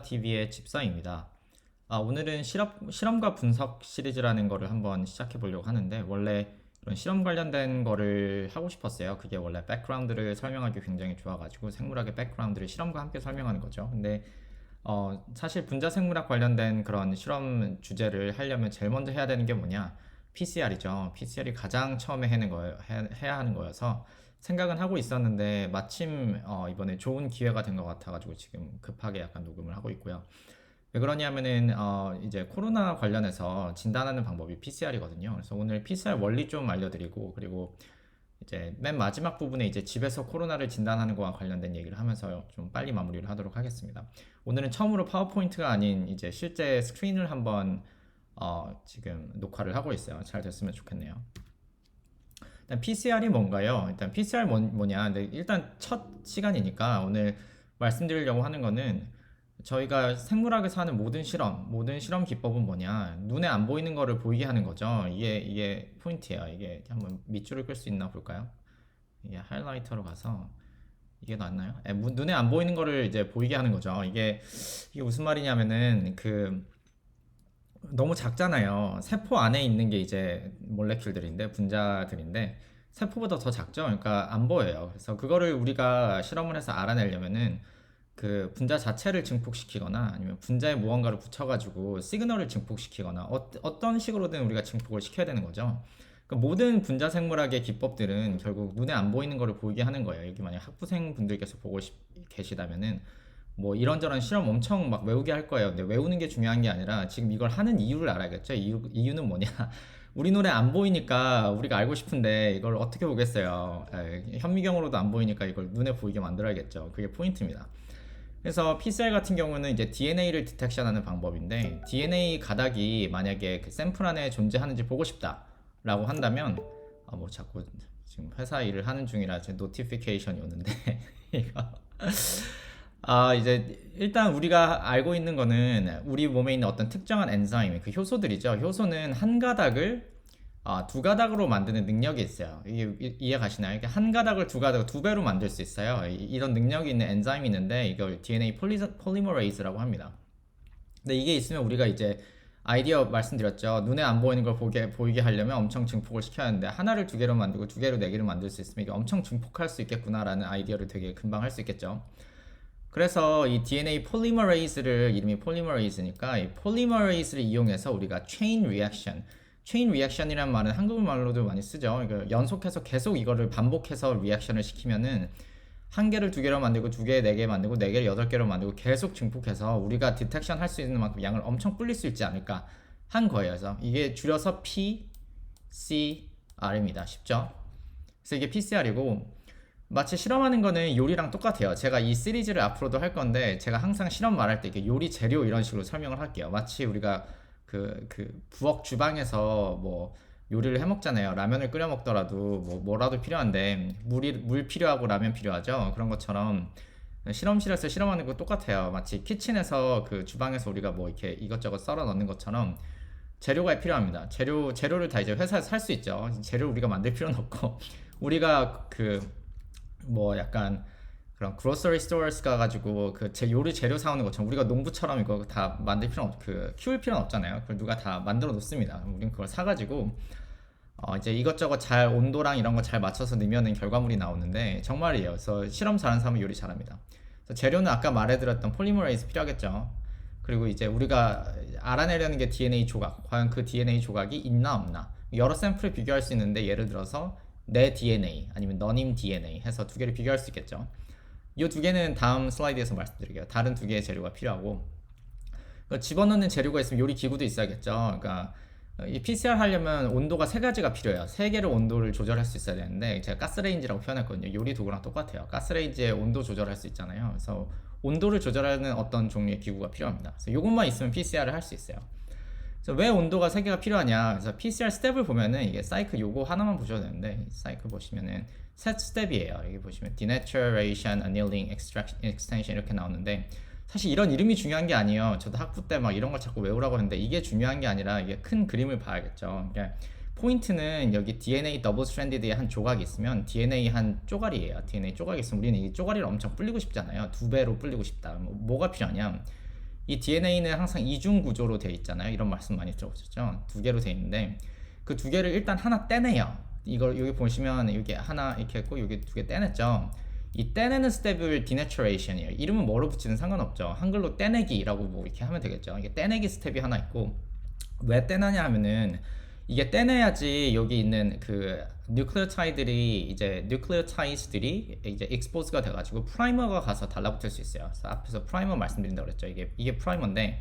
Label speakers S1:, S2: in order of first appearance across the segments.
S1: TV의 집사입니다. 오늘은 실험과 분석 시리즈라는 거를 한번 시작해 보려고 하는데, 원래 이런 실험 관련된 거를 하고 싶었어요. 그게 원래 백그라운드를 설명하기 굉장히 좋아가지고 생물학의 백그라운드를 실험과 함께 설명하는 거죠. 근데 사실 분자생물학 관련된 그런 실험 주제를 하려면 제일 먼저 해야 되는 게 뭐냐? PCR이죠. PCR이 가장 처음에 해야 하는 거여서 생각은 하고 있었는데, 마침 이번에 좋은 기회가 된 것 같아가지고 지금 급하게 약간 녹음을 하고 있고요. 왜 그러냐면은 이제 코로나 관련해서 진단하는 방법이 PCR이거든요. 그래서 오늘 PCR 원리 좀 알려드리고, 그리고 이제 맨 마지막 부분에 이제 집에서 코로나를 진단하는 거와 관련된 얘기를 하면서 좀 빨리 마무리를 하도록 하겠습니다. 오늘은 처음으로 파워포인트가 아닌 이제 실제 스크린을 한번 지금 녹화를 하고 있어요. 잘 됐으면 좋겠네요. 일단 PCR이 뭔가요? 일단 PCR 뭐냐? 근데 일단 첫 시간이니까 오늘 말씀드리려고 하는 거는, 저희가 생물학에서 하는 모든 실험 기법은 뭐냐? 눈에 안 보이는 거를 보이게 하는 거죠. 이게 포인트예요. 이게 한번 밑줄을 끌 수 있나 볼까요? 이게 하이라이터로 가서 이게 낫나요? 눈에 안 보이는 거를 이제 보이게 하는 거죠. 이게 무슨 말이냐면은 너무 작잖아요. 세포 안에 있는 게 이제 몰레큘들인데, 분자들인데 세포보다 더 작죠. 그러니까 안 보여요. 그래서 그거를 우리가 실험을 해서 알아내려면은 그 분자 자체를 증폭시키거나 아니면 분자에 무언가를 붙여가지고 시그널을 증폭시키거나 어떤 식으로든 우리가 증폭을 시켜야 되는 거죠. 그러니까 모든 분자 생물학의 기법들은 결국 눈에 안 보이는 거를 보이게 하는 거예요. 여기 만약 학부생 분들께서 계시다면은 뭐 이런저런 실험 엄청 막 외우게 할 거예요. 근데 외우는 게 중요한 게 아니라 지금 이걸 하는 이유를 알아야겠죠. 이유는 뭐냐? 우리 눈에 안 보이니까 우리가 알고 싶은데 이걸 어떻게 보겠어요. 현미경으로도 안 보이니까 이걸 눈에 보이게 만들어야겠죠. 그게 포인트입니다. 그래서 PCR 같은 경우는 이제 DNA를 디텍션하는 방법인데, DNA 가닥이 만약에 그 샘플 안에 존재하는지 보고 싶다라고 한다면, 뭐 자꾸 지금 회사 일을 하는 중이라 제 노티피케이션이 오는데 이거 이제 일단 우리가 알고 있는 거는 우리 몸에 있는 어떤 특정한 엔자임, 그 효소들이죠. 효소는 한 가닥을 두 가닥으로 만드는 능력이 있어요. 이게 이해 가시나요? 이게 한 가닥을 두 가닥, 두 배로 만들 수 있어요. 이런 능력이 있는 엔자임이 있는데 이걸 DNA 폴리머레이즈라고 합니다. 근데 이게 있으면 우리가 이제 아이디어 말씀드렸죠. 눈에 안 보이는 걸 보이게 하려면 엄청 증폭을 시켜야 하는데, 하나를 두 개로 만들고 두 개로 네 개를 만들 수 있으면 이게 엄청 증폭할 수 있겠구나라는 아이디어를 되게 금방 할 수 있겠죠. 그래서 이 DNA 폴리머레이즈를, 이름이 폴리머레이즈니까 이 폴리머레이즈를 이용해서 우리가 체인 리액션이란 말은 한국말로도 많이 쓰죠. 그러니까 연속해서 계속 이거를 반복해서 리액션을 시키면은 한 개를 두 개로 만들고 두 개, 네 개 만들고 네 개를 여덟 개로 만들고 계속 증폭해서 우리가 디텍션 할 수 있는 만큼 양을 엄청 불릴 수 있지 않을까 한 거예요. 그래서 이게 줄여서 PCR입니다. 쉽죠? 그래서 이게 PCR이고, 마치 실험하는 거는 요리랑 똑같아요. 제가 이 시리즈를 앞으로도 할 건데, 제가 항상 실험 말할 때 이게 요리 재료 이런 식으로 설명을 할게요. 마치 우리가 부엌 주방에서 뭐 요리를 해 먹잖아요. 라면을 끓여 먹더라도 뭐라도 필요한데 물 필요하고 라면 필요하죠. 그런 것처럼 실험실에서 실험하는 거 똑같아요. 마치 키친에서 그 주방에서 우리가 뭐 이렇게 이것저것 썰어 넣는 것처럼 재료가 필요합니다. 재료를 다 이제 회사에서 살 수 있죠. 재료를 우리가 만들 필요는 없고 우리가 뭐 약간 그런 그로서리 스토어스 가가지고 요리 재료 사오는 것처럼 우리가 농부처럼 이거 다 만들 필요는 키울 필요는 없잖아요. 그걸 누가 다 만들어 놓습니다. 우리는 그걸 사가지고 이제 이것저것 잘 온도랑 이런 거 잘 맞춰서 넣으면 결과물이 나오는데, 정말이에요. 그래서 실험 잘하는 사람은 요리 잘합니다. 그래서 재료는 아까 말해드렸던 폴리머레이즈 필요하겠죠. 그리고 이제 우리가 알아내려는 게 DNA 조각, 과연 그 DNA 조각이 있나 없나, 여러 샘플을 비교할 수 있는데, 예를 들어서 내 DNA 아니면 너님 DNA 해서 두 개를 비교할 수 있겠죠. 이 두 개는 다음 슬라이드에서 말씀드릴게요. 다른 두 개의 재료가 필요하고, 집어넣는 재료가 있으면 요리 기구도 있어야겠죠. 그러니까 이 PCR 하려면 온도가 세 가지가 필요해요. 세 개를 온도를 조절할 수 있어야 되는데, 제가 가스레인지라고 표현했거든요. 요리 도구랑 똑같아요. 가스레인지에 온도 조절할 수 있잖아요. 그래서 온도를 조절하는 어떤 종류의 기구가 필요합니다. 그래서 이것만 있으면 PCR을 할 수 있어요. 그래서 왜 온도가 세 개가 필요하냐? 그래서 PCR 스텝을 보면은 이게 사이클 요거 하나만 보셔도 되는데, 사이클 보시면은 셋 스텝이에요. 여기 보시면 denaturation, annealing, extension 이렇게 나오는데, 사실 이런 이름이 중요한 게 아니에요. 저도 학부 때 막 이런 걸 자꾸 외우라고 했는데 이게 중요한 게 아니라 이게 큰 그림을 봐야겠죠. 그러니까 포인트는 여기 DNA 더블 스트랜디드의 한 조각이 있으면 DNA 한 쪼가리예요. DNA 쪼각이 있으면 우리는 이 쪼가리를 엄청 불리고 싶잖아요. 두 배로 불리고 싶다. 뭐가 필요하냐? 이 DNA는 항상 이중 구조로 돼 있잖아요. 이런 말씀 많이 들어보셨죠? 두 개로 돼 있는데 그 두 개를 일단 하나 떼내요. 이걸 여기 보시면 여기 하나 이렇게 했고 여기 두 개 떼냈죠. 이 떼내는 스텝을 denaturation이에요. 이름은 뭐로 붙이든 상관없죠. 한글로 떼내기라고 뭐 이렇게 하면 되겠죠. 이게 떼내기 스텝이 하나 있고 왜 떼나냐 하면은 이게 떼내야지 여기 있는 그 뉴클레오타이드들이 이제 뉴클레오타이드들이 이제 익스포즈가 돼가지고 프라이머가 가서 달라붙을 수 있어요. 그래서 앞에서 프라이머 말씀드린다고 그랬죠. 이게 프라이머인데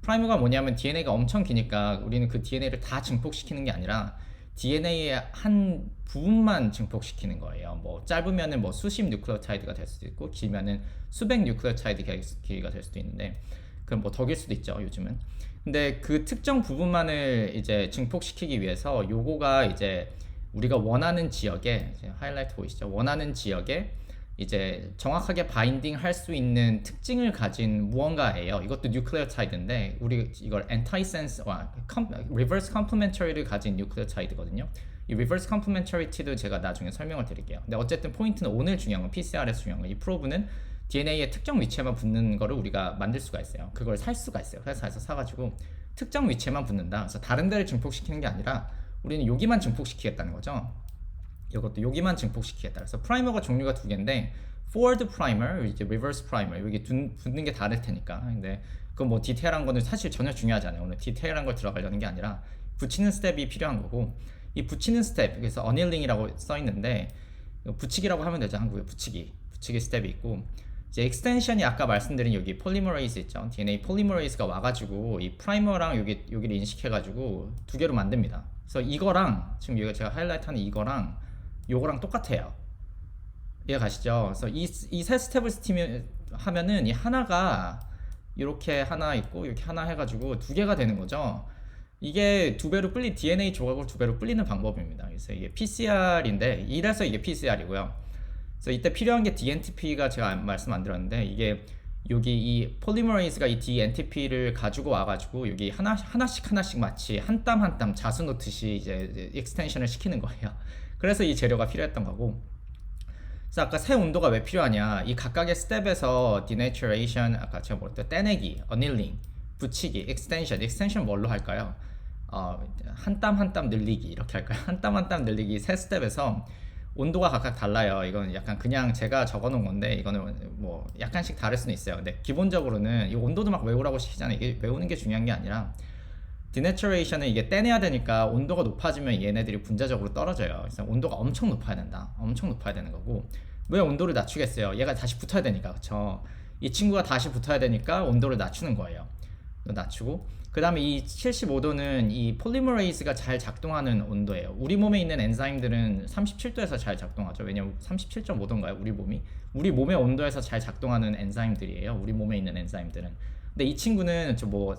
S1: 프라이머가 뭐냐면 DNA가 엄청 기니까 우리는 그 DNA를 다 증폭시키는 게 아니라 DNA의 한 부분만 증폭시키는 거예요. 뭐 짧으면은 뭐 수십 뉴클레오타이드가 될 수도 있고 길면은 수백 뉴클레오타이드 길이가 될 수도 있는데 그럼 뭐 더 길 수도 있죠, 요즘은. 근데 그 특정 부분만을 이제 증폭시키기 위해서 요거가 이제 우리가 원하는 지역에 이제 하이라이트 보이시죠? 원하는 지역에 이제 정확하게 바인딩 할 수 있는 특징을 가진 무언가예요. 이것도 뉴클레오타이드인데 우리 이걸 엔타이센스와 리버스 컴플멘터리를 가진 뉴클레오타이드거든요. 이 리버스 컴플멘터리티도 제가 나중에 설명을 드릴게요. 근데 어쨌든 포인트는 오늘 중요한 건 PCR에서 중요한 건 이 프로브는 DNA의 특정 위치에만 붙는 거를 우리가 만들 수가 있어요. 그걸 살 수가 있어요. 회사에서 사가지고 특정 위치에만 붙는다. 그래서 다른 데를 증폭시키는 게 아니라 우리는 여기만 증폭시키겠다는 거죠. 이것도 여기만 증폭시키겠다. 그래서 프라이머가 종류가 두 개인데 forward primer, 이제 reverse primer 여기 붙는 게 다를 테니까. 근데 그 뭐 디테일한 거는 사실 전혀 중요하지 않아요. 오늘 디테일한 걸 들어가려는 게 아니라 붙이는 스텝이 필요한 거고 이 붙이는 스텝 그래서 annealing이라고 써 있는데 붙이기라고 하면 되죠. 한국에 붙이기 스텝이 있고 이제 extension이 아까 말씀드린 여기 polymerase 있죠. DNA polymerase가 와가지고 이 프라이머랑 여기를 인식해가지고 두 개로 만듭니다. 그래서 이거랑 지금 이거 제가 하이라이트하는 이거랑 요거랑 똑같아요. 이해 가시죠? 그래서 이 세 스텝을 하면은 이 하나가 이렇게 하나 있고 이렇게 하나 해가지고 두 개가 되는 거죠. 이게 두 배로 DNA 조각을 두 배로 불리는 방법입니다. 그래서 이게 PCR인데 이래서 이게 PCR이고요. 그래서 이때 필요한 게 DNTP가 제가 말씀 안 드렸는데 이게 여기 이 폴리머레이즈가 이 DNTP를 가지고 와가지고 여기 하나씩 마치 한 땀 한 땀 자수 놓듯이 이제 익스텐션을 시키는 거예요. 그래서 이 재료가 필요했던 거고. 그래서 아까 새 온도가 왜 필요하냐? 이 각각의 스텝에서 denaturation, 아까 제가 뭐랬죠? 떼내기, annealing, 붙이기, extension 뭘로 할까요? 한 땀 한 땀 늘리기 이렇게 할까요? 한 땀 한 땀 늘리기 세 스텝에서 온도가 각각 달라요. 이건 약간 그냥 제가 적어놓은 건데 이거는 뭐 약간씩 다를 수는 있어요. 근데 기본적으로는 이 온도도 막 외우라고 시키잖아요. 이게 외우는 게 중요한 게 아니라 denaturation은 이게 떼내야 되니까 온도가 높아지면 얘네들이 분자적으로 떨어져요. 그래서 온도가 엄청 높아야 된다. 엄청 높아야 되는 거고 왜 온도를 낮추겠어요? 얘가 다시 붙어야 되니까 그쵸? 이 친구가 다시 붙어야 되니까 온도를 낮추는 거예요. 낮추고 그 다음에 이 75도는 이 폴리머레이즈가 잘 작동하는 온도예요. 우리 몸에 있는 엔자임들은 37도에서 잘 작동하죠. 왜냐면 37.5도인가요? 우리 몸의 온도에서 잘 작동하는 엔자임들이에요. 우리 몸에 있는 엔자임들은. 근데 이 친구는 뭐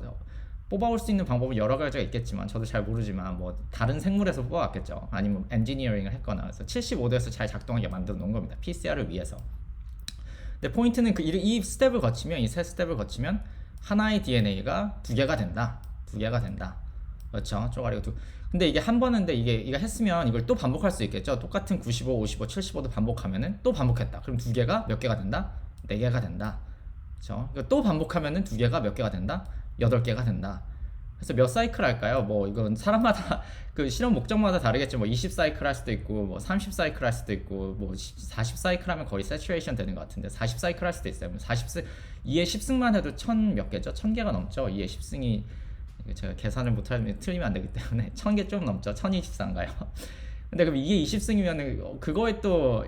S1: 뽑아올 수 있는 방법은 여러 가지가 있겠지만 저도 잘 모르지만 뭐 다른 생물에서 뽑아왔겠죠. 아니면 엔지니어링을 했거나. 그래서 75도에서 잘 작동하게 만들어 놓은 겁니다. PCR을 위해서. 근데 포인트는 이 스텝을 거치면 이 세 스텝을 거치면 하나의 DNA가 두 개가 된다. 그렇죠? 쪼가리가 근데 이게 한 번인데 이거 했으면 이걸 또 반복할 수 있겠죠. 똑같은 95, 55, 75도 반복하면은 또 반복했다. 그럼 두 개가 몇 개가 된다? 네 개가 된다. 그렇죠? 그러니까 또 반복하면은 두 개가 몇 개가 된다? 8개가 된다. 그래서 몇 사이클 할까요? 뭐 이건 사람마다 그 실험 목적마다 다르겠죠. 뭐 20 사이클 할 수도 있고 뭐 30 사이클 할 수도 있고 뭐 40 사이클 하면 거의 세츄레이션 되는 것 같은데 40 사이클 할 수도 있어요. 2의 10승만 해도 1000 몇 개죠? 1000개가 넘죠. 2의 10승이 제가 계산을 못하면 틀리면 안 되기 때문에 1000개 좀 넘죠. 1024인가요? 근데 그럼 2의 20승이면 그거에 또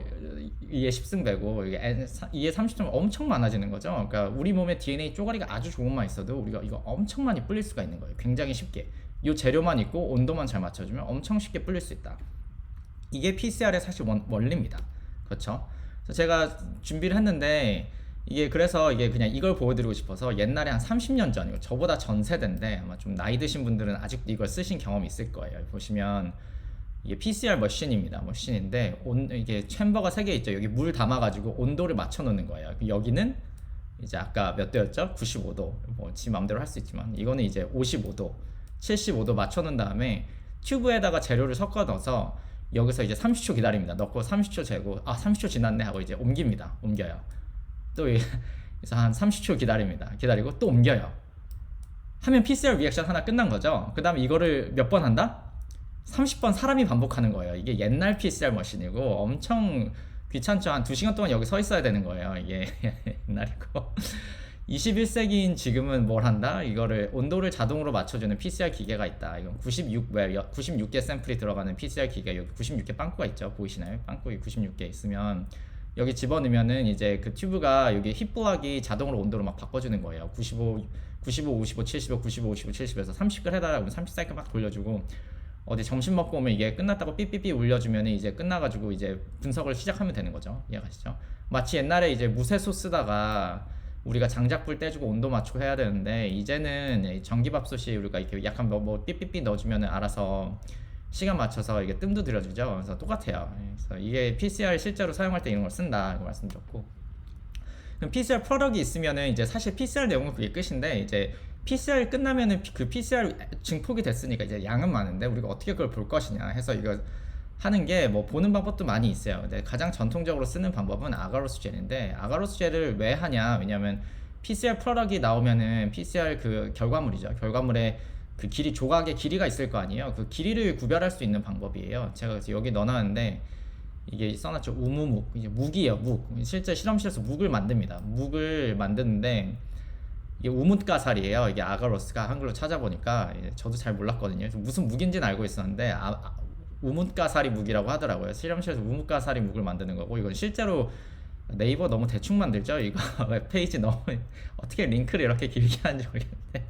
S1: 2의 10승 되고 2의 30점 엄청 많아지는 거죠. 그러니까 우리 몸에 DNA 쪼가리가 아주 조금만 있어도 우리가 이거 엄청 많이 불릴 수가 있는 거예요. 굉장히 쉽게. 이 재료만 있고 온도만 잘 맞춰주면 엄청 쉽게 불릴 수 있다. 이게 PCR의 사실 원리입니다. 그렇죠? 그래서 제가 준비를 했는데 그래서 그냥 이걸 보여드리고 싶어서 옛날에 한 30년 전, 이거 저보다 전 세대인데 아마 좀 나이 드신 분들은 아직도 이걸 쓰신 경험이 있을 거예요. 보시면 이게 PCR 머신입니다. 머신인데 이게 챔버가 3개 있죠. 여기 물 담아가지고 온도를 맞춰놓는 거예요. 여기는 이제 아까 몇 도였죠? 95도. 뭐 지 마음대로 할 수 있지만 이거는 이제 55도, 75도 맞춰놓은 다음에 튜브에다가 재료를 섞어 넣어서 여기서 이제 30초 기다립니다. 넣고 30초 재고 30초 지났네 하고 이제 옮깁니다. 옮겨요. 또 그래서 한 30초 기다립니다. 기다리고 또 옮겨요. 하면 PCR 리액션 하나 끝난 거죠. 그 다음에 이거를 몇 번 한다? 30번 사람이 반복하는 거예요. 이게 옛날 PCR 머신이고 엄청 귀찮죠. 한 2시간 동안 여기 서 있어야 되는 거예요. 이게 옛날이고 21세기인 지금은 뭘 한다? 이거를 온도를 자동으로 맞춰주는 PCR 기계가 있다. 이건 96개 샘플이 들어가는 PCR 기계, 여기 96개 빵꾸가 있죠. 보이시나요? 빵꾸가 96개 있으면 여기 집어넣으면은 이제 그 튜브가 여기 힙블락이 자동으로 온도를 막 바꿔주는 거예요. 95, 55, 75, 75, 70에서 30글 해달라고 30사이클 막 돌려주고, 어디 점심 먹고 오면 이게 끝났다고 삐삐삐 울려주면 이제 끝나가지고 이제 분석을 시작하면 되는 거죠. 이해가시죠? 마치 옛날에 이제 무쇠소 쓰다가 우리가 장작불 떼주고 온도 맞추고 해야 되는데, 이제는 전기밥솥이 우리가 이렇게 약간 뭐 삐삐삐 넣어주면 알아서 시간 맞춰서 이게 뜸도 들여주죠. 그래서 똑같아요. 그래서 이게 PCR 실제로 사용할 때 이런 걸 쓴다, 이거 말씀드렸고. 그럼 PCR 프로덕이 있으면은 이제 사실 PCR 내용은 그게 끝인데, 이제 PCR 끝나면은 그 PCR 증폭이 됐으니까 이제 양은 많은데 우리가 어떻게 그걸 볼 것이냐 해서 이거 하는 게 뭐 보는 방법도 많이 있어요. 근데 가장 전통적으로 쓰는 방법은 아가로스 젤인데, 아가로스 젤을 왜 하냐? 왜냐면 PCR 프로덕이 나오면은 PCR 그 결과물이죠. 결과물에 그 길이, 조각의 길이가 있을 거 아니에요. 그 길이를 구별할 수 있는 방법이에요. 제가 그래서 여기 넣어놨는데 이게 써놨죠. 우무묵, 이제 묵이에요. 묵. 실제 실험실에서 묵을 만듭니다. 묵을 만드는데 이게 우뭇가살이에요. 이게 아가로스가 한글로 찾아보니까 저도 잘 몰랐거든요. 무슨 묵인지는 알고 있었는데 우뭇가사리 묵이라고 하더라고요. 실험실에서 우뭇가사리 묵을 만드는 거고, 이건 실제로 네이버 너무 대충 만들죠. 이거 웹페이지 너무 어떻게 링크를 이렇게 길게 하는지 모르겠는데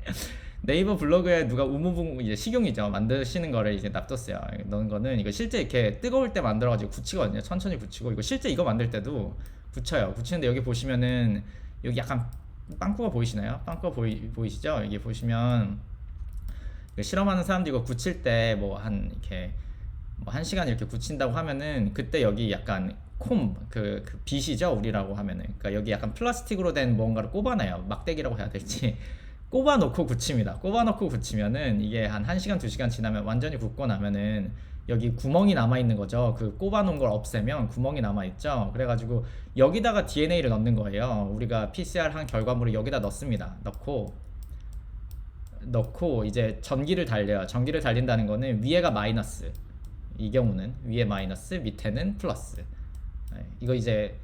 S1: 네이버 블로그에 누가 우무묵, 이제 식용이죠, 만드시는 거를 이제 놔뒀어요. 넣은 거는 이거 실제 이렇게 뜨거울 때 만들어가지고 굳히거든요. 천천히 굳히고, 이거 실제 이거 만들 때도 굳혀요. 굳히는데 여기 보시면은 여기 약간 빵꾸가 보이시나요? 빵꾸가 보이시죠? 여기 보시면 실험하는 사람들이 이거 굳힐 때 뭐 한 이렇게 뭐 1시간 이렇게 굳힌다고 하면은 그때 여기 약간 그 빗이죠, 우리라고 하면은. 그러니까 여기 약간 플라스틱으로 된 뭔가를 꼽아놔요. 막대기라고 해야 될지 꼽아놓고 굳힙니다. 꼽아놓고 굳히면은 이게 한 1시간 2시간 지나면 완전히 굳고 나면은 여기 구멍이 남아있는 거죠. 그 꼽아놓은 걸 없애면 구멍이 남아있죠. 그래가지고 여기다가 DNA를 넣는 거예요. 우리가 PCR 한 결과물을 여기다 넣습니다. 넣고 이제 전기를 달려요. 전기를 달린다는 거는 위에가 마이너스, 이 경우는 위에 마이너스, 밑에는 플러스. 이거 이제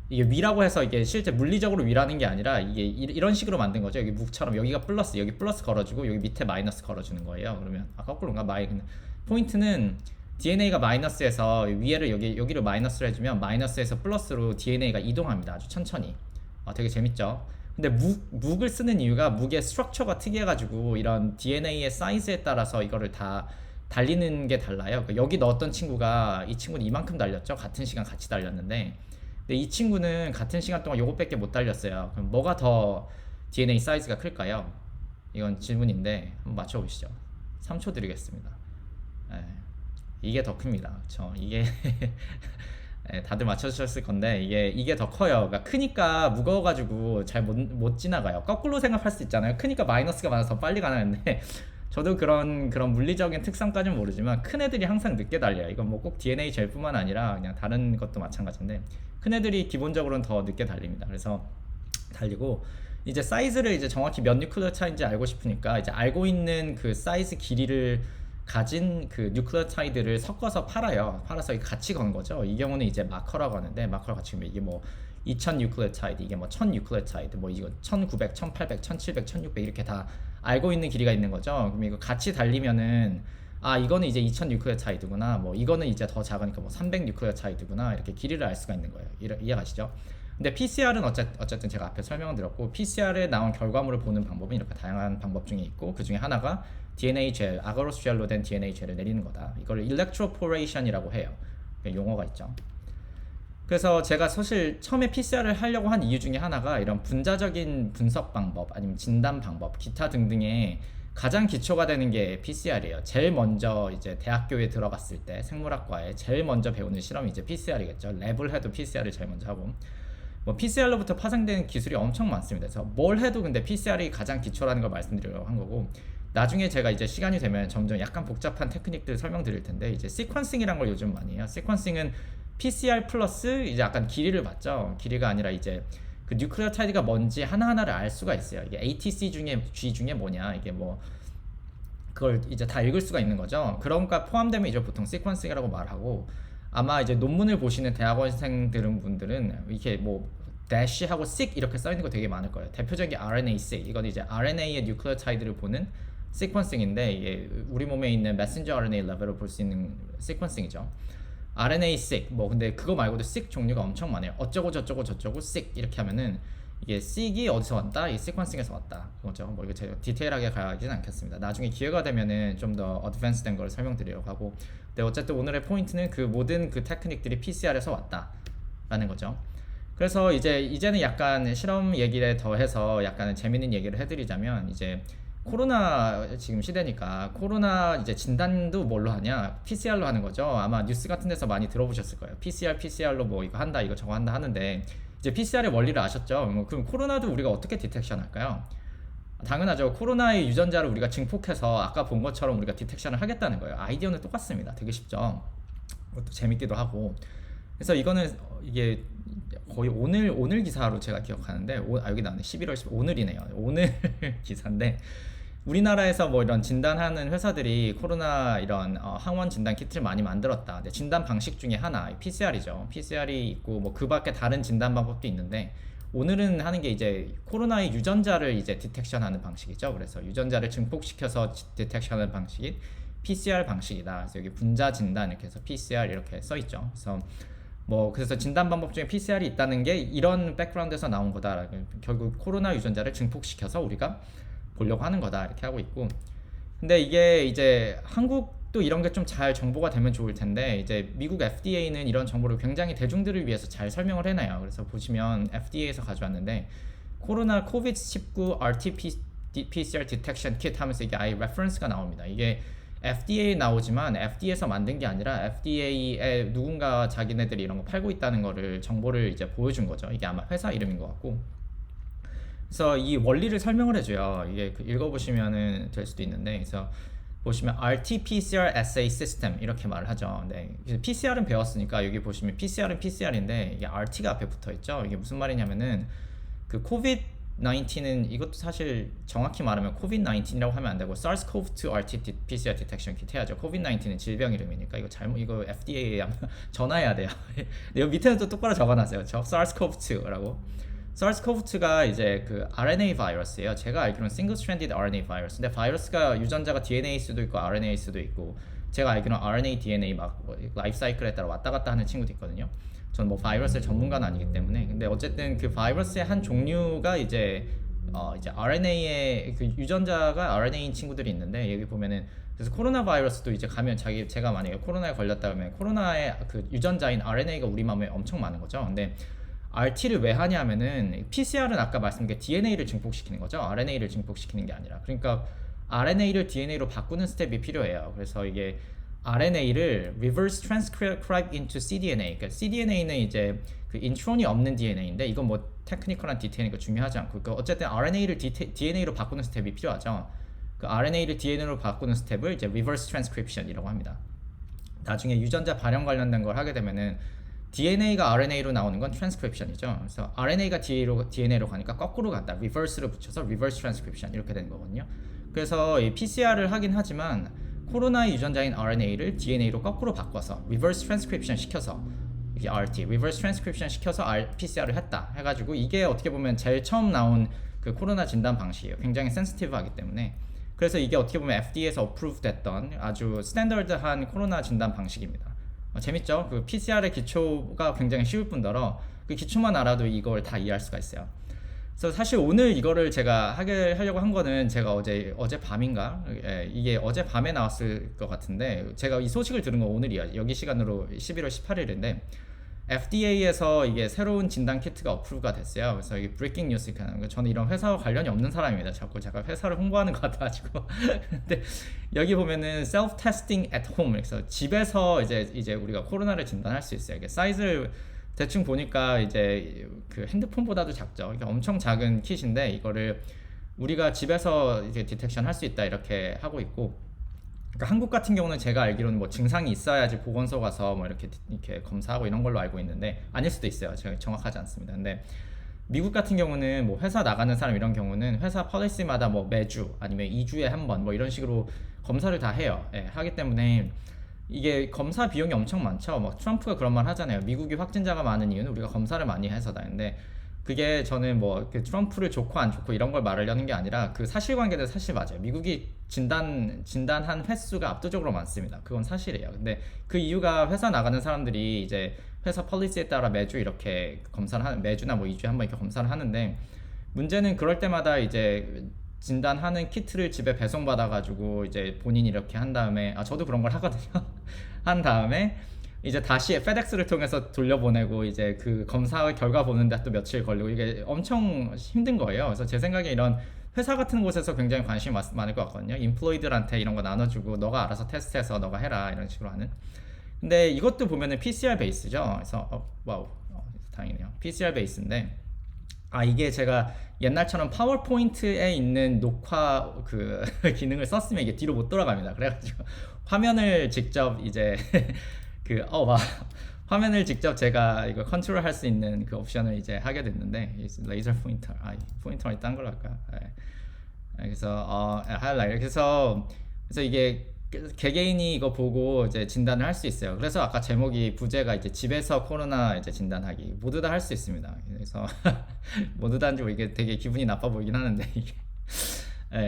S1: 이게 위라고 해서 이게 실제 물리적으로 위라는 게 아니라 이게 이런 식으로 만든 거죠. 여기 묵처럼 여기가 플러스, 여기 플러스 걸어주고 여기 밑에 마이너스 걸어주는 거예요. 그러면 거꾸로인가? 포인트는 DNA가 마이너스에서 위에를 여기를 마이너스로 해주면 마이너스에서 플러스로 DNA가 이동합니다. 아주 천천히. 되게 재밌죠? 근데 묵을 쓰는 이유가 묵의 스트럭처가 특이해가지고 이런 DNA의 사이즈에 따라서 이거를 다 달리는 게 달라요. 여기 넣었던 친구가, 이 친구는 이만큼 달렸죠. 같은 시간 같이 달렸는데, 근데 이 친구는 같은 시간 동안 요것밖에 못 달렸어요. 그럼 뭐가 더 DNA 사이즈가 클까요? 이건 질문인데 한번 맞춰보시죠. 3초 드리겠습니다. 이게 더 큽니다. 그쵸? 이게 다들 맞춰주셨을 건데 이게 더 커요. 그러니까 크니까 무거워가지고 잘 못 지나가요. 거꾸로 생각할 수 있잖아요. 크니까 마이너스가 많아서 더 빨리 가는데 저도 그런 물리적인 특성까지는 모르지만 큰 애들이 항상 늦게 달려요. 이건 뭐 꼭 DNA 젤뿐만 아니라 그냥 다른 것도 마찬가지인데 큰 애들이 기본적으로는 더 늦게 달립니다. 그래서 달리고 이제 사이즈를 이제 정확히 몇 뉴클레오타이드인지 알고 싶으니까 이제 알고 있는 그 사이즈 길이를 가진 그 뉴클레오타이드를 섞어서 팔아서 같이 건 거죠. 이 경우는 이제 마커라고 하는데, 마커를 같이 보면 이게 뭐 2000 뉴클레오타이드, 이게 뭐 1000 뉴클레오타이드, 뭐 이거 1900, 1800, 1700, 1600 이렇게 다 알고 있는 길이가 있는 거죠. 그럼 이거 같이 달리면은 이거는 이제 2000 뉴클레오타이드구나, 뭐 이거는 이제 더 작으니까 뭐 300 뉴클레오타이드구나, 이렇게 길이를 알 수가 있는 거예요. 이해가시죠? 근데 PCR은 어쨌든 제가 앞에 설명을 드렸고, PCR에 나온 결과물을 보는 방법은 이렇게 다양한 방법 중에 있고, 그 중에 하나가 DNA 젤, 아가로스 젤로 된 DNA 젤을 내리는 거다. 이걸 일렉트로포레이션이라고 해요. 용어가 있죠. 그래서 제가 사실 처음에 PCR을 하려고 한 이유 중에 하나가 이런 분자적인 분석 방법, 아니면 진단 방법, 기타 등등의 가장 기초가 되는 게 PCR이에요. 제일 먼저 이제 대학교에 들어갔을 때 생물학과에 제일 먼저 배우는 실험이 이제 PCR이겠죠. 랩을 해도 PCR을 제일 먼저 하고, 뭐 PCR로부터 파생된 기술이 엄청 많습니다. 그래서 뭘 해도 근데 PCR이 가장 기초라는 걸 말씀드리려고 한 거고, 나중에 제가 이제 시간이 되면 점점 약간 복잡한 테크닉들 설명드릴 텐데, 이제 시퀀싱이란 걸 요즘 많이 해요. 시퀀싱은 PCR 플러스 이제 약간 길이를 봤죠. 길이가 아니라 이제 그 뉴클레오타이드가 뭔지 하나하나를 알 수가 있어요. 이게 ATC 중에 G 중에 뭐냐, 이게 뭐 그걸 이제 다 읽을 수가 있는 거죠. 그런 거 포함되면 이제 보통 시퀀싱이라고 말하고, 아마 이제 논문을 보시는 대학원생들은 분들은 이렇게 뭐 대시하고 sick 이렇게 써 있는 거 되게 많을 거예요. 대표적인 RNA-seq, 이건 이제 RNA의 뉴클레오타이드를 보는 시퀀싱인데, 이게 우리 몸에 있는 메신저 RNA 레벨을 볼 수 있는 시퀀싱이죠. RNA-seq, 뭐 근데 그거 말고도 seq 종류가 엄청 많아요. 어쩌고 저쩌고 저쩌고 seq 이렇게 하면은 이게 seq이 어디서 왔다, 이 시퀀싱에서 왔다, 그거죠. 뭐 이거 제가 디테일하게 가지는 않겠습니다. 나중에 기회가 되면은 좀 더 어드밴스된 걸 설명드리려고 하고, 근데 어쨌든 오늘의 포인트는 그 모든 그 테크닉들이 PCR에서 왔다라는 거죠. 그래서 이제는 약간 실험 얘기를 더해서 약간 재밌는 얘기를 해드리자면, 이제 코로나 지금 시대니까 코로나 이제 진단도 뭘로 하냐? PCR로 하는 거죠. 아마 뉴스 같은 데서 많이 들어보셨을 거예요. PCR로 뭐 이거 한다, 이거 저거 한다 하는데, 이제 PCR의 원리를 아셨죠? 그럼 코로나도 우리가 어떻게 디텍션 할까요? 당연하죠. 코로나의 유전자를 우리가 증폭해서 아까 본 것처럼 우리가 디텍션을 하겠다는 거예요. 아이디어는 똑같습니다. 되게 쉽죠. 그것도 재밌기도 하고. 그래서 이거는 이게 거의 오늘 기사로 제가 기억하는데, 여기 나왔네. 11월 10일 오늘이네요. 오늘 기사인데, 우리나라에서 뭐 이런 진단하는 회사들이 코로나 이런 항원 진단 키트를 많이 만들었다. 근데 진단 방식 중에 하나 PCR이죠. PCR이 있고 뭐 그 밖에 다른 진단 방법도 있는데, 오늘은 하는 게 이제 코로나의 유전자를 이제 디텍션하는 방식이죠. 그래서 유전자를 증폭시켜서 디텍션하는 방식이 PCR 방식이다. 그래서 여기 분자 진단 이렇게 해서 PCR 이렇게 써 있죠. 그래서 진단 방법 중에 PCR이 있다는 게 이런 백그라운드에서 나온 거다. 결국 코로나 유전자를 증폭시켜서 우리가 보려고 하는 거다, 이렇게 하고 있고. 근데 이게 이제 한국도 이런 게 좀 잘 정보가 되면 좋을 텐데, 이제 미국 FDA는 이런 정보를 굉장히 대중들을 위해서 잘 설명을 해놔요. 그래서 보시면 FDA에서 가져왔는데, 코로나 COVID-19 RT-PCR 디텍션 키트 하면서 이게 아예 레퍼런스가 나옵니다. 이게 FDA에 나오지만 FDA에서 만든 게 아니라 FDA에 누군가 자기네들이 이런 거 팔고 있다는 거를 정보를 이제 보여준 거죠. 이게 아마 회사 이름인 것 같고. 그래서 이 원리를 설명을 해줘요. 이게 읽어보시면 될 수도 있는데, 그래서 보시면 RT-PCR assay system 이렇게 말을 하죠. 네, PCR은 배웠으니까 여기 보시면 PCR은 PCR인데 이게 RT가 앞에 붙어 있죠. 이게 무슨 말이냐면은 그 COVID-19은 이것도 사실 정확히 말하면 COVID-19이라고 하면 안 되고 SARS-CoV-2 RT-PCR 디텍션 키트 해야죠. COVID-19은 질병 이름이니까 이거 FDA에 전화해야 돼요. 여기 밑에는 또 똑바로 적어놨어요. SARS-CoV-2라고. SARS-CoV-2가 이제 그 RNA 바이러스예요. 제가 알기로는 싱글 스트랜디드 RNA 바이러스인데, 바이러스가 유전자가 DNA일 수도 있고 RNA일 수도 있고, 제가 알기로는 RNA, DNA 막 라이프 사이클에 따라 왔다 갔다 하는 친구도 있거든요. 저는 뭐 바이러스의 전문가는 아니기 때문에. 근데 어쨌든 그 바이러스의 한 종류가 이제 RNA의 그 유전자가 RNA인 친구들이 있는데, 여기 보면은 그래서 코로나 바이러스도 이제 가면 제가 만약에 코로나에 걸렸다 그러면 코로나의 그 유전자인 RNA가 우리 몸에 엄청 많은 거죠. 근데 RT를 왜 하냐면은 PCR은 아까 말씀드린 게 DNA를 증폭시키는 거죠. RNA를 증폭시키는 게 아니라. 그러니까 RNA를 DNA로 바꾸는 스텝이 필요해요. 그래서 이게 RNA를 reverse transcribe into cDNA. 그러니까 cDNA는 이제 그 인트론이 없는 DNA인데, 이건 뭐 테크니컬한 디테일이니까 중요하지 않고, 그러니까 어쨌든 RNA를 DNA로 바꾸는 스텝이 필요하죠. 그 RNA를 DNA로 바꾸는 스텝을 이제 reverse transcription이라고 합니다. 나중에 유전자 발현 관련된 걸 하게 되면은 DNA가 RNA로 나오는 건 트랜스크립션이죠. 그래서 RNA가 DNA로 가니까 거꾸로 간다. 리버스를 붙여서 리버스 트랜스크립션 이렇게 되는 거거든요. 그래서 이 PCR을 하긴 하지만 코로나의 유전자인 RNA를 DNA로 거꾸로 바꿔서 리버스 트랜스크립션 시켜서, 이게 RT, 리버스 트랜스크립션 시켜서 PCR을 했다 해가지고, 이게 어떻게 보면 제일 처음 나온 그 코로나 진단 방식이에요. 굉장히 센시티브하기 때문에. 그래서 이게 어떻게 보면 FDA에서 어프로브 됐던 아주 스탠더드한 코로나 진단 방식입니다. 재밌죠? 그 PCR의 기초가 굉장히 쉬울 뿐더러 그 기초만 알아도 이걸 다 이해할 수가 있어요. 그래서 사실 오늘 이거를 제가 하려고 한 거는, 제가 어제 밤인가? 이게 어제 밤에 나왔을 것 같은데, 제가 이 소식을 들은 건 오늘이야. 여기 시간으로 11월 18일인데 FDA에서 이게 새로운 진단 키트가 어프로브가 됐어요. 그래서 이게 브레이킹 뉴스, 저는 이런 회사와 관련이 없는 사람입니다. 자꾸 제가 회사를 홍보하는 것 같아가지고. 근데 여기 보면은 self testing at home, 그래서 집에서 이제 우리가 코로나를 진단할 수 있어요. 이게 사이즈를 대충 보니까 이제 그 핸드폰보다도 작죠. 이게 엄청 작은 킷인데, 이거를 우리가 집에서 이제 디텍션 할 수 있다 이렇게 하고 있고. 그러니까 한국 같은 경우는 제가 알기로는 뭐 증상이 있어야지 보건소 가서 뭐 이렇게 검사하고 이런 걸로 알고 있는데, 아닐 수도 있어요. 제가 정확하지 않습니다. 근데 미국 같은 경우는 뭐 회사 나가는 사람 이런 경우는 회사 폴리시마다 뭐 매주 아니면 2주에 한 번 뭐 이런 식으로 검사를 다 해요. 예, 하기 때문에 이게 검사 비용이 엄청 많죠. 막 트럼프가 그런 말 하잖아요. 미국이 확진자가 많은 이유는 우리가 검사를 많이 해서다. 근데 그게 저는 뭐 그 트럼프를 좋고 안 좋고 이런 걸 말하려는 게 아니라 그 사실관계는 사실 맞아요. 미국이 진단한 횟수가 압도적으로 많습니다. 그건 사실이에요. 근데 그 이유가 회사 나가는 사람들이 이제 회사 폴리시에 따라 매주 이렇게 검사를 하는 매주나 뭐 2주에 한 번 이렇게 검사를 하는데 문제는 그럴 때마다 이제 진단하는 키트를 집에 배송받아 가지고 이제 본인이 이렇게 한 다음에 저도 그런 걸 하거든요. 한 다음에 이제 다시 페덱스를 통해서 돌려보내고 이제 그 검사 결과 보는데 또 며칠 걸리고 이게 엄청 힘든 거예요. 그래서 제 생각에 이런 회사 같은 곳에서 굉장히 관심이 많을 것 같거든요. 인플로이들한테 이런 거 나눠주고 너가 알아서 테스트해서 너가 해라 이런 식으로 하는. 근데 이것도 보면은 PCR 베이스죠. 그래서 와우, 다행이네요. PCR 베이스인데 이게 제가 옛날처럼 파워포인트에 있는 녹화 그 기능을 썼으면 이게 뒤로 못 돌아갑니다. 그래가지고 화면을 직접 이제 와 화면을 직접 제가 이거 컨트롤 할 수 있는 그 옵션을 이제 하게 됐는데 레이저 포인터 포인터를 딴 걸로 할까? 그래서 하이라이트 그래서 이게 개개인이 이거 보고 이제 진단을 할 수 있어요. 그래서 아까 제목이 부제가 이제 집에서 코로나 이제 진단하기 모두 다 할 수 있습니다. 그래서 모두 다인지 이게 되게 기분이 나빠 보이긴 하는데 이게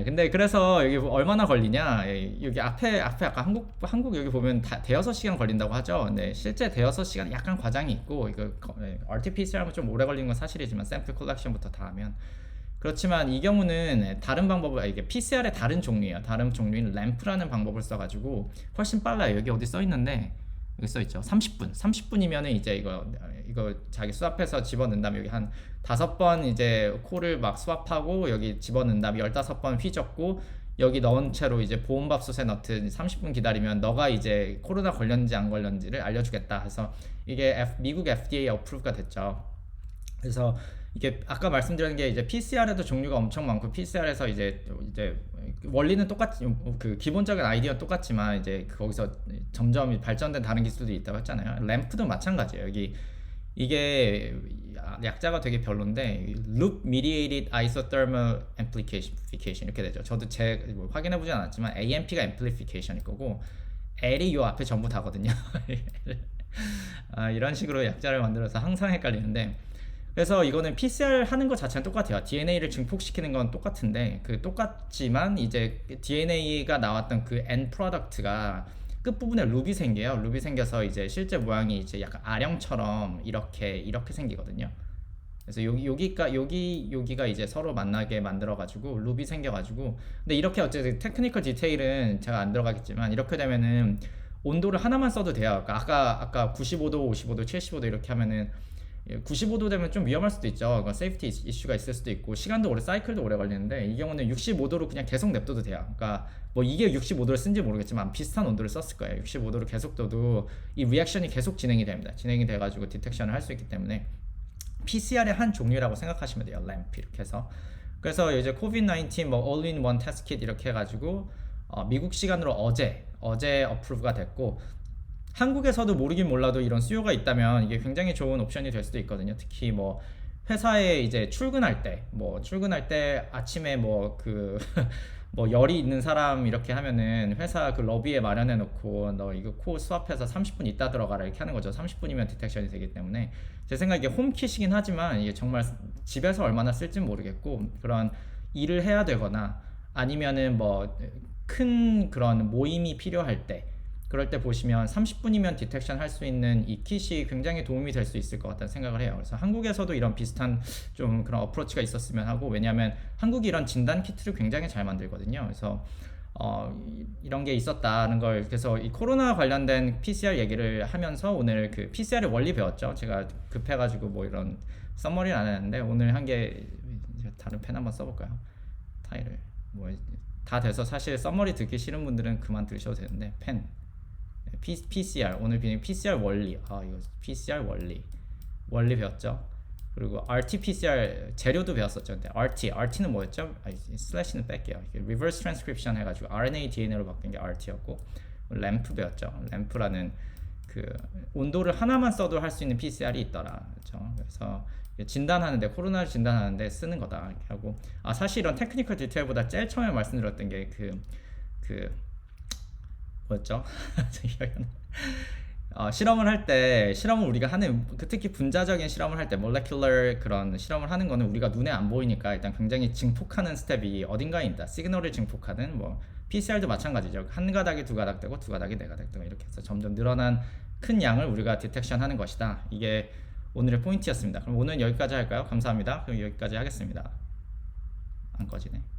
S1: 근데 그래서 여기 얼마나 걸리냐? 여기 앞에 아까 한국 여기 보면 대여섯 시간 걸린다고 하죠. 근데 실제 대여섯 시간 약간 과장이 있고 이거 RT-PCR은 좀 오래 걸리는 건 사실이지만 샘플 컬렉션부터 다 하면 그렇지만 이 경우는 다른 방법을 이게 PCR의 다른 종류예요. 다른 종류인 램프라는 방법을 써가지고 훨씬 빨라요. 여기 어디 써 있는데 여기 써 있죠. 30분이면은 이제 이거 자기 수압해서 집어넣은 다음에 여기 한 5번 이제 코를 막 수압하고 여기 집어넣은 다음에 15번 휘젓고 여기 넣은 채로 이제 보온밥솥에 넣듯 30분 기다리면 너가 이제 코로나 걸렸는지 안 걸렸는지를 알려주겠다 해서 이게 미국 FDA 어프로브가 됐죠. 그래서 이게 아까 말씀드린 게 이제 PCR에도 종류가 엄청 많고 PCR에서 이제 원리는 똑같이 그 기본적인 아이디어는 똑같지만 이제 거기서 점점 발전된 다른 기술도 있다고 했잖아요. 램프도 마찬가지예요. 여기 이게 약자가 되게 별론데 Loop Mediated Isothermal Amplification 이렇게 되죠. 저도 확인해보진 않았지만 AMP가 Amplification일 거고 L이 요 앞에 전부 다거든요. 이런 식으로 약자를 만들어서 항상 헷갈리는데 그래서 이거는 PCR 하는 것 자체는 똑같아요. DNA를 증폭시키는 건 똑같은데 똑같지만 이제 DNA가 나왔던 그 end product가 끝부분에 룹이 생겨요. 룹이 생겨서 이제 실제 모양이 이제 약간 아령처럼 이렇게 생기거든요. 그래서 여기가 이제 서로 만나게 만들어가지고 룹이 생겨가지고 근데 이렇게 어쨌든 테크니컬 디테일은 제가 안 들어가겠지만 이렇게 되면은 온도를 하나만 써도 돼요. 그러니까 아까 95도, 55도, 75도 이렇게 하면은 95도 되면 좀 위험할 수도 있죠. 그러니까 세이프티 이슈가 있을 수도 있고 시간도 오래 사이클도 오래 걸리는데 이 경우는 65도로 그냥 계속 냅둬도 돼요. 그러니까 뭐 이게 65도를 쓴지 모르겠지만 비슷한 온도를 썼을 거예요. 65도로 계속 둬도 이 리액션이 계속 진행이 됩니다. 진행이 돼가지고 디텍션을 할 수 있기 때문에 PCR의 한 종류라고 생각하시면 돼요. 램프 이렇게 해서 그래서 이제 COVID-19 뭐 all-in-one test kit 이렇게 해가지고 미국 시간으로 어제 어프로브가 됐고 한국에서도 모르긴 몰라도 이런 수요가 있다면 이게 굉장히 좋은 옵션이 될 수도 있거든요. 특히 뭐 회사에 이제 출근할 때 아침에 뭐 뭐 열이 있는 사람 이렇게 하면은 회사 그 러비에 마련해 놓고 너 이거 코 수압해서 30분 있다 들어가라 이렇게 하는 거죠. 30분이면 디텍션이 되기 때문에 제 생각에 홈킷이긴 하지만 이게 정말 집에서 얼마나 쓸지 모르겠고 그런 일을 해야 되거나 아니면은 뭐 큰 그런 모임이 필요할 때 그럴 때 보시면 30분이면 디텍션 할 수 있는 이 킷이 굉장히 도움이 될 수 있을 것 같다는 생각을 해요. 그래서 한국에서도 이런 비슷한 좀 그런 어프로치가 있었으면 하고 왜냐하면 한국이 이런 진단 키트를 굉장히 잘 만들거든요. 그래서 이런 게 있었다는 걸 그래서 이 코로나 관련된 PCR 얘기를 하면서 오늘 그 PCR의 원리 배웠죠. 제가 급해가지고 뭐 이런 서머리는 안 했는데 오늘 한 게 다른 펜 한번 써볼까요? 타일을 뭐 다 돼서 사실 서머리 듣기 싫은 분들은 그만 들으셔도 되는데 펜 PCR 오늘 PCR 원리 이거 PCR 원리 배웠죠. 그리고 RT-PCR 재료도 배웠었죠. 근데 RT는 뭐였죠? 슬래시는 뺄게요. Reverse Transcription 해가지고 RNA, DNA로 바뀐 게 RT였고 램프 배웠죠. 램프라는 그 온도를 하나만 써도 할 수 있는 PCR이 있더라. 그렇죠? 그래서 진단하는데, 코로나를 진단하는데 쓰는 거다 이렇게 하고. 사실 이런 테크니컬 디테일보다 제일 처음에 말씀드렸던 게 그 뭐였죠? 기억이 안 나. 실험을 할 때, 실험을 우리가 하는 특히 분자적인 실험을 할 때, 몰레큘러 그런 실험을 하는 거는 우리가 눈에 안 보이니까 일단 굉장히 증폭하는 스텝이 어딘가에 있다. 시그널을 증폭하는, 뭐 PCR도 마찬가지죠. 한 가닥이 두 가닥 되고 두 가닥이 네 가닥 되고 이렇게 해서 점점 늘어난 큰 양을 우리가 디텍션 하는 것이다. 이게 오늘의 포인트였습니다. 그럼 오늘 여기까지 할까요? 감사합니다. 그럼 여기까지 하겠습니다. 안 꺼지네.